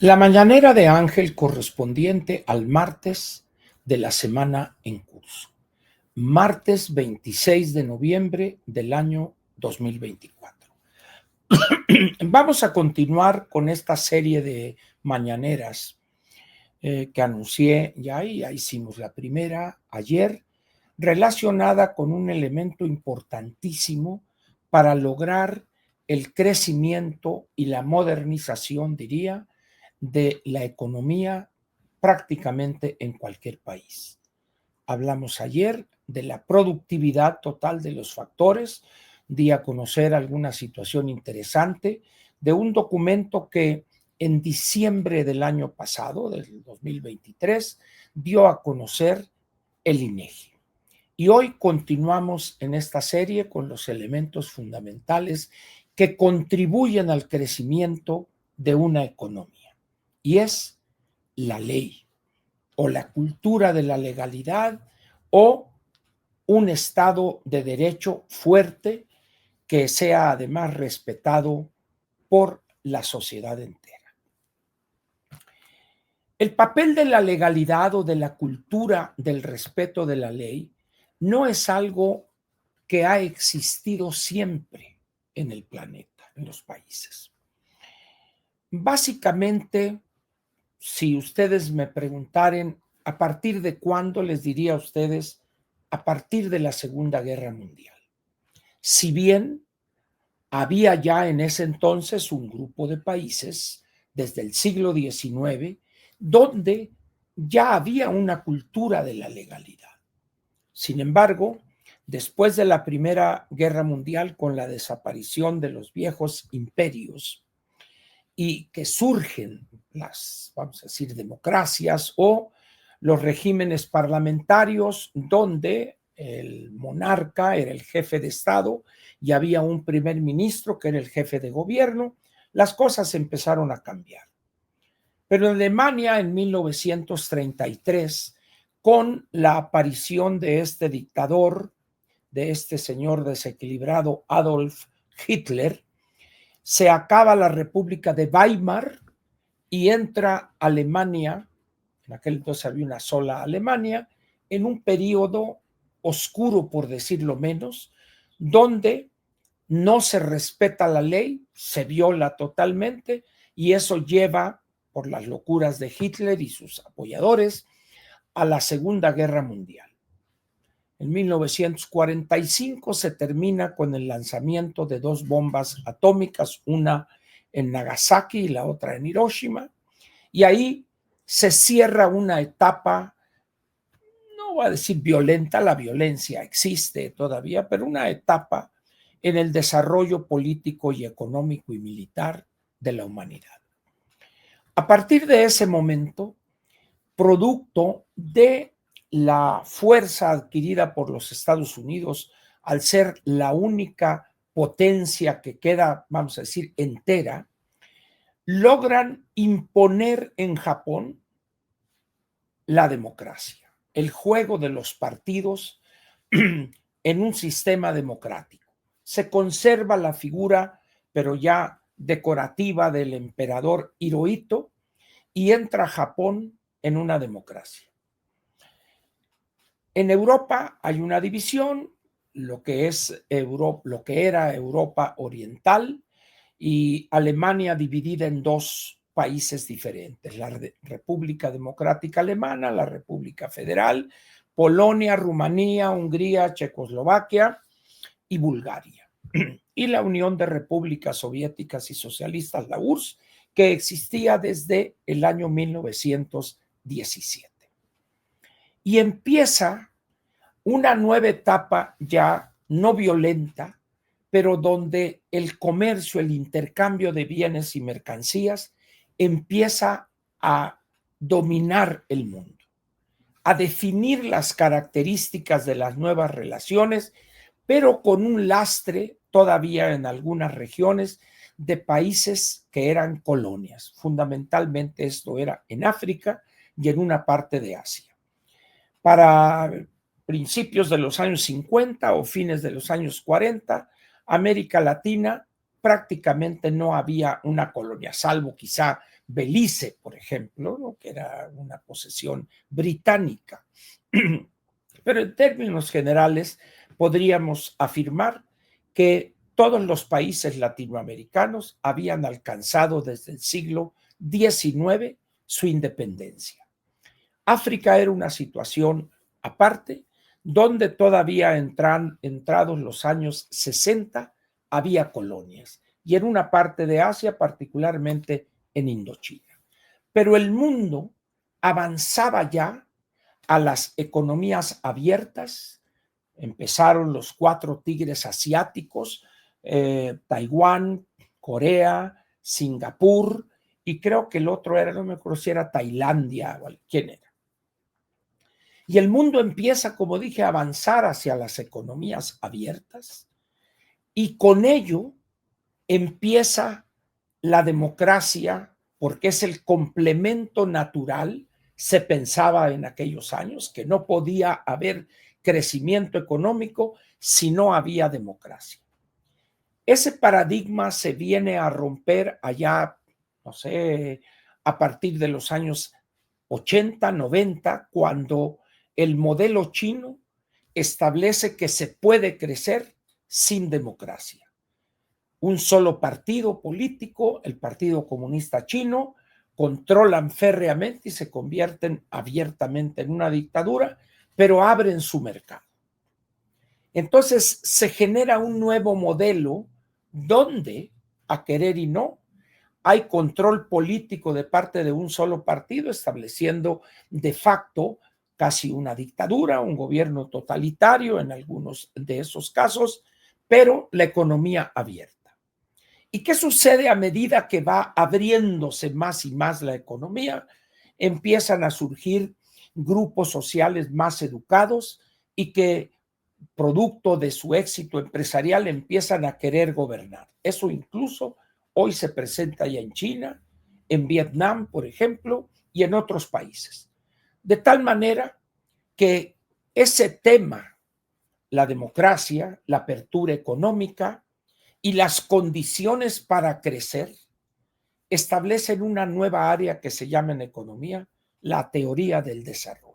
La mañanera de Ángel correspondiente al martes de la semana en curso, martes 26 de noviembre del año 2024. Vamos a continuar con esta serie de mañaneras que anuncié ya hicimos la primera ayer, relacionada con un elemento importantísimo para lograr el crecimiento y la modernización, diría, de la economía prácticamente en cualquier país. Hablamos ayer de la productividad total de los factores, di a conocer alguna situación interesante de un documento que en diciembre del año pasado, del 2023, dio a conocer el INEGI. Y hoy continuamos en esta serie con los elementos fundamentales que contribuyen al crecimiento de una economía. Y es la ley o la cultura de la legalidad o un Estado de derecho fuerte que sea además respetado por la sociedad entera. El papel de la legalidad o de la cultura del respeto de la ley no es algo que ha existido siempre en el planeta, en los países. Básicamente, si ustedes me preguntaren a partir de cuándo, les diría a ustedes a partir de la Segunda Guerra Mundial. Si bien había ya en ese entonces un grupo de países desde el siglo XIX donde ya había una cultura de la legalidad. Sin embargo, después de la Primera Guerra Mundial, con la desaparición de los viejos imperios y que surgen las, vamos a decir, democracias o los regímenes parlamentarios donde el monarca era el jefe de Estado y había un primer ministro que era el jefe de gobierno, las cosas empezaron a cambiar. Pero en Alemania en 1933, con la aparición de este dictador, de este señor desequilibrado Adolf Hitler, se acaba la República de Weimar y entra Alemania, en aquel entonces había una sola Alemania, en un periodo oscuro, por decirlo menos, donde no se respeta la ley, se viola totalmente y eso lleva, por las locuras de Hitler y sus apoyadores, a la Segunda Guerra Mundial. En 1945 se termina con el lanzamiento de dos bombas atómicas, una en Nagasaki y la otra en Hiroshima, y ahí se cierra una etapa, no voy a decir violenta, la violencia existe todavía, pero una etapa en el desarrollo político y económico y militar de la humanidad. A partir de ese momento, producto de la fuerza adquirida por los Estados Unidos al ser la única potencia que queda, vamos a decir, entera, logran imponer en Japón la democracia, el juego de los partidos en un sistema democrático. Se conserva la figura, pero ya decorativa, del emperador Hirohito y entra Japón en una democracia. En Europa hay una división, lo que era Europa Oriental y Alemania dividida en dos países diferentes, la República Democrática Alemana, la República Federal, Polonia, Rumanía, Hungría, Checoslovaquia y Bulgaria. Y la Unión de Repúblicas Soviéticas y Socialistas, la URSS, que existía desde el año 1917. Y empieza una nueva etapa ya no violenta, pero donde el comercio, el intercambio de bienes y mercancías empieza a dominar el mundo, a definir las características de las nuevas relaciones, pero con un lastre todavía en algunas regiones de países que eran colonias. Fundamentalmente esto era en África y en una parte de Asia. Para principios de los años 50 o fines de los años 40, América Latina prácticamente no había una colonia, salvo quizá Belice, por ejemplo, ¿no?, que era una posesión británica. Pero en términos generales podríamos afirmar que todos los países latinoamericanos habían alcanzado desde el siglo XIX su independencia. África era una situación aparte, donde todavía entrados los años 60 había colonias, y en una parte de Asia, particularmente en Indochina. Pero el mundo avanzaba ya a las economías abiertas. Empezaron los 4 tigres asiáticos, Taiwán, Corea, Singapur, y creo que el otro era, no me acuerdo si era Tailandia, ¿quién era? Y el mundo empieza, como dije, a avanzar hacia las economías abiertas, y con ello empieza la democracia, porque es el complemento natural. Se pensaba en aquellos años que no podía haber crecimiento económico si no había democracia. Ese paradigma se viene a romper allá, no sé, a partir de los años 80, 90, cuando el modelo chino establece que se puede crecer sin democracia. Un solo partido político, el Partido Comunista Chino, controlan férreamente y se convierten abiertamente en una dictadura, pero abren su mercado. Entonces se genera un nuevo modelo donde, a querer y no, hay control político de parte de un solo partido, estableciendo de facto casi una dictadura, un gobierno totalitario en algunos de esos casos, pero la economía abierta. ¿Y qué sucede a medida que va abriéndose más y más la economía? Empiezan a surgir grupos sociales más educados y que, producto de su éxito empresarial, empiezan a querer gobernar. Eso incluso hoy se presenta ya en China, en Vietnam, por ejemplo, y en otros países. De tal manera que ese tema, la democracia, la apertura económica y las condiciones para crecer, establecen una nueva área que se llama en economía la teoría del desarrollo.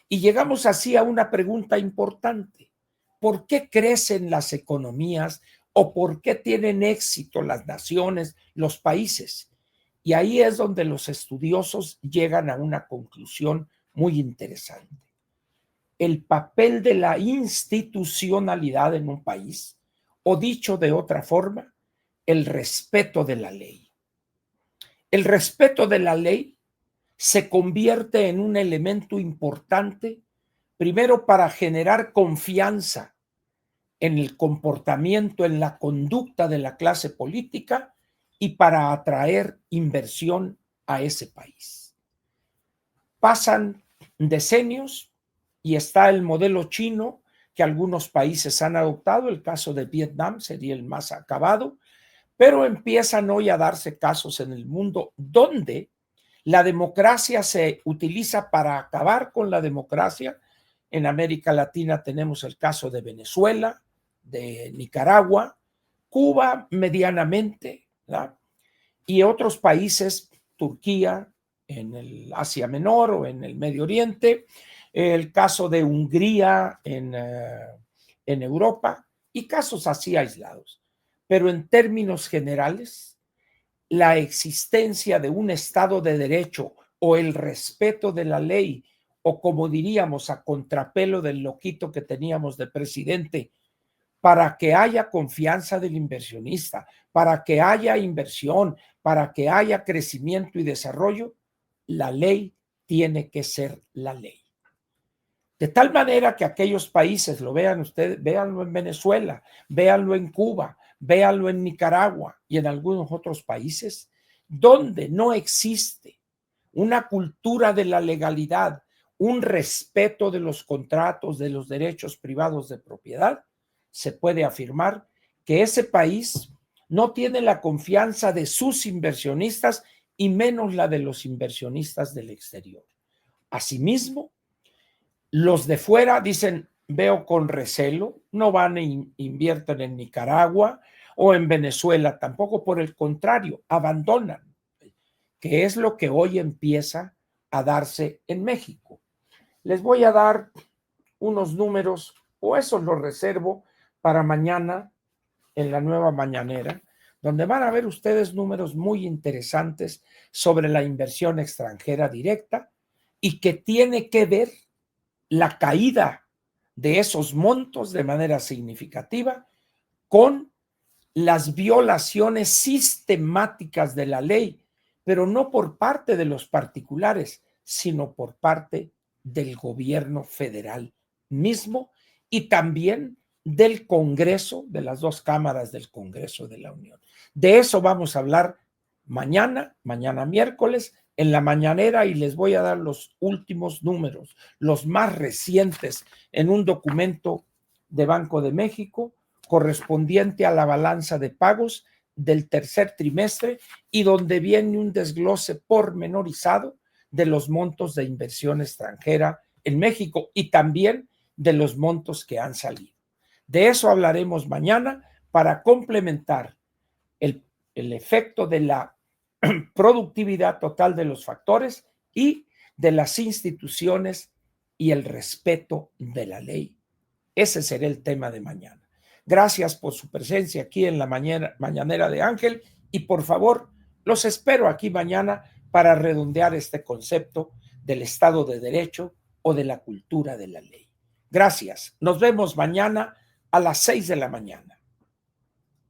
Y llegamos así a una pregunta importante: ¿por qué crecen las economías o por qué tienen éxito las naciones, los países? Y ahí es donde los estudiosos llegan a una conclusión muy interesante. El papel de la institucionalidad en un país, o dicho de otra forma, el respeto de la ley. El respeto de la ley se convierte en un elemento importante, primero para generar confianza en el comportamiento, en la conducta de la clase política, y para atraer inversión a ese país. Pasan decenios y está el modelo chino que algunos países han adoptado. El caso de Vietnam sería el más acabado, pero empiezan hoy a darse casos en el mundo donde la democracia se utiliza para acabar con la democracia. En América Latina tenemos el caso de Venezuela, de Nicaragua, Cuba medianamente, ¿verdad?, y otros países, Turquía en el Asia Menor o en el Medio Oriente, el caso de Hungría en Europa, y casos así aislados. Pero en términos generales, la existencia de un Estado de Derecho o el respeto de la ley, o como diríamos a contrapelo del loquito que teníamos de presidente, para que haya confianza del inversionista, para que haya inversión, para que haya crecimiento y desarrollo, la ley tiene que ser la ley. De tal manera que aquellos países, lo vean ustedes, véanlo en Venezuela, véanlo en Cuba, véanlo en Nicaragua y en algunos otros países, donde no existe una cultura de la legalidad, un respeto de los contratos, de los derechos privados de propiedad, se puede afirmar que ese país no tiene la confianza de sus inversionistas y menos la de los inversionistas del exterior. Asimismo, los de fuera dicen: veo con recelo, no van e invierten en Nicaragua o en Venezuela, tampoco, por el contrario, abandonan. que es lo que hoy empieza a darse en México. Les voy a dar unos números, o eso los reservo para mañana en la nueva mañanera, donde van a ver ustedes números muy interesantes sobre la inversión extranjera directa y que tiene que ver la caída de esos montos de manera significativa con las violaciones sistemáticas de la ley, pero no por parte de los particulares, sino por parte del gobierno federal mismo y también del Congreso, de las dos cámaras del Congreso de la Unión. De eso vamos a hablar mañana miércoles, en la mañanera, y les voy a dar los últimos números, los más recientes, en un documento de Banco de México correspondiente a la balanza de pagos del tercer trimestre y donde viene un desglose pormenorizado de los montos de inversión extranjera en México y también de los montos que han salido. De eso hablaremos mañana para complementar el efecto de la productividad total de los factores y de las instituciones y el respeto de la ley. Ese será el tema de mañana. Gracias por su presencia aquí en la mañanera de Ángel y por favor, los espero aquí mañana para redondear este concepto del Estado de Derecho o de la cultura de la ley. Gracias. Nos vemos mañana a las 6 de la mañana.